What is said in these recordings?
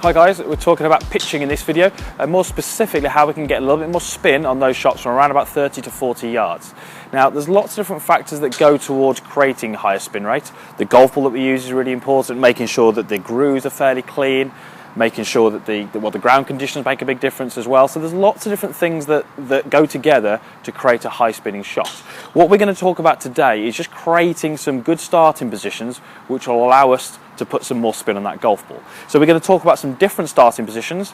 Hi guys, we're talking about pitching in this video, and more specifically how we can get a little bit more spin on those shots from around about 30 to 40 yards. Now there's lots of different factors that go towards creating a higher spin rate. The golf ball that we use is really important, making sure that the grooves are fairly clean, making sure that the ground conditions make a big difference as well. So there's lots of different things that go together to create a high spinning shot. What we're going to talk about today is just creating some good starting positions which will allow us to put some more spin on that golf ball. So we're going to talk about some different starting positions,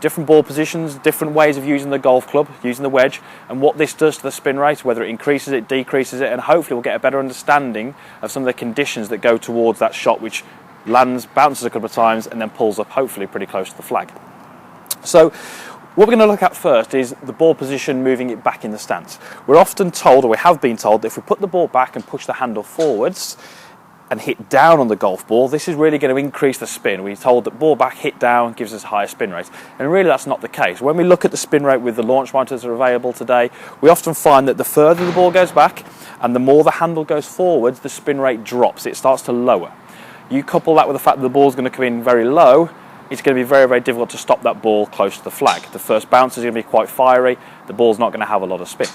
different ball positions, different ways of using the golf club, using the wedge, and what this does to the spin rate, whether it increases it, decreases it, and hopefully we'll get a better understanding of some of the conditions that go towards that shot which lands, bounces a couple of times, and then pulls up hopefully pretty close to the flag. So what we're going to look at first is the ball position, moving it back in the stance. We're often told, or we have been told, that if we put the ball back and push the handle forwards and hit down on the golf ball, this is really going to increase the spin. We're told that ball back, hit down gives us a higher spin rate, and really that's not the case. When we look at the spin rate with the launch monitors that are available today, we often find that the further the ball goes back and the more the handle goes forwards, the spin rate drops, it starts to lower. You couple that with the fact that the ball's going to come in very low, it's going to be very, very difficult to stop that ball close to the flag. The first bounce is going to be quite fiery, the ball's not going to have a lot of spin.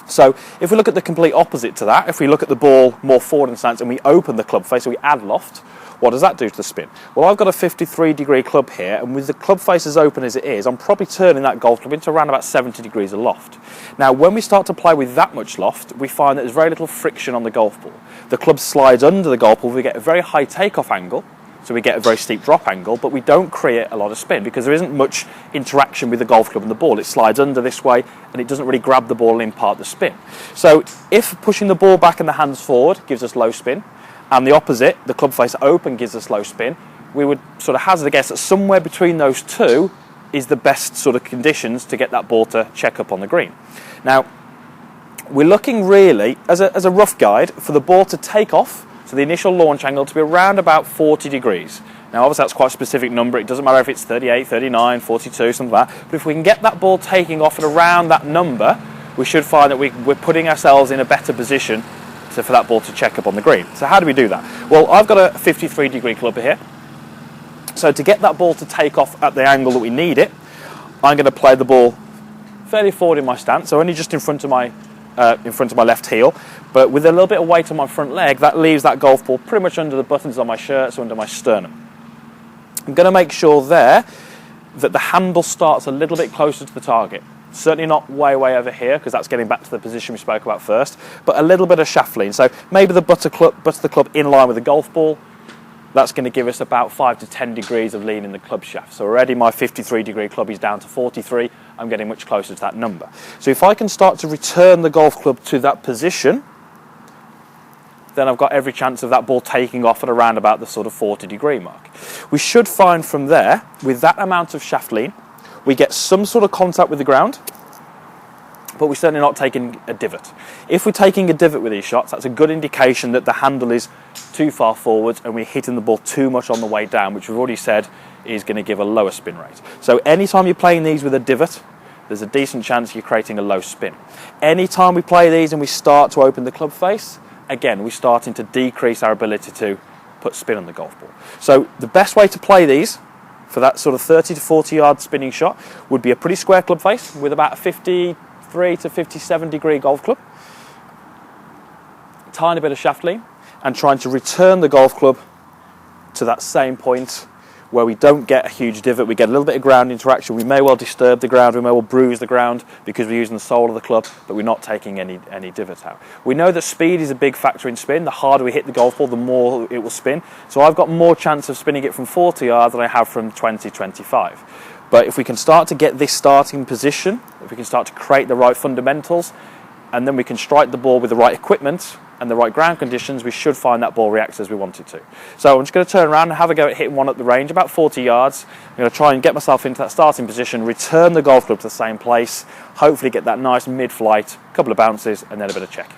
So if we look at the complete opposite to that, if we look at the ball more forward in stance and we open the club face, so we add loft, what does that do to the spin? Well, I've got a 53-degree club here, and with the club face as open as it is, I'm probably turning that golf club into around about 70 degrees of loft. Now, when we start to play with that much loft, we find that there's very little friction on the golf ball. The club slides under the golf ball, we get a very high takeoff angle, so we get a very steep drop angle, but we don't create a lot of spin because there isn't much interaction with the golf club and the ball. It slides under this way and it doesn't really grab the ball and impart the spin. So if pushing the ball back and the hands forward gives us low spin, and the opposite, the club face open, gives us low spin, we would sort of hazard a guess that somewhere between those two is the best sort of conditions to get that ball to check up on the green. Now, we're looking really, as a rough guide, for the ball to take off, so the initial launch angle to be around about 40 degrees. Now obviously that's quite a specific number, it doesn't matter if it's 38, 39, 42, something like that, but if we can get that ball taking off at around that number, we should find that we're putting ourselves in a better position for that ball to check up on the green. So how do we do that? Well, I've got a 53-degree club here, so to get that ball to take off at the angle that we need it, I'm going to play the ball fairly forward in my stance, so only just in front of my left heel, but with a little bit of weight on my front leg, that leaves that golf ball pretty much under the buttons on my shirt, so under my sternum. I'm going to make sure there that the handle starts a little bit closer to the target. Certainly not way over here, because that's getting back to the position we spoke about first, but a little bit of shaft lean. So maybe the butt of the club in line with the golf ball. That's going to give us about 5 to 10 degrees of lean in the club shaft. So already my 53-degree club is down to 43. I'm getting much closer to that number. So if I can start to return the golf club to that position, then I've got every chance of that ball taking off at around about the sort of 40-degree mark. We should find from there, with that amount of shaft lean, we get some sort of contact with the ground, but we're certainly not taking a divot. If we're taking a divot with these shots, that's a good indication that the handle is too far forwards and we're hitting the ball too much on the way down, which we've already said is going to give a lower spin rate. So anytime you're playing these with a divot, there's a decent chance you're creating a low spin. Anytime we play these and we start to open the club face, again, we're starting to decrease our ability to put spin on the golf ball. So the best way to play these for that sort of 30 to 40 yard spinning shot would be a pretty square club face with about a 53 to 57 degree golf club, tiny bit of shaft lean, and trying to return the golf club to that same point where we don't get a huge divot, we get a little bit of ground interaction, we may well disturb the ground, we may well bruise the ground because we're using the sole of the club, but we're not taking any divot out. We know that speed is a big factor in spin. The harder we hit the golf ball, the more it will spin. So I've got more chance of spinning it from 40 yards than I have from 20, 25. But if we can start to get this starting position, if we can start to create the right fundamentals, and then we can strike the ball with the right equipment and the right ground conditions, we should find that ball reacts as we want it to. So I'm just going to turn around and have a go at hitting one at the range, about 40 yards. I'm going to try and get myself into that starting position, return the golf club to the same place, hopefully get that nice mid-flight, couple of bounces, and then a bit of check.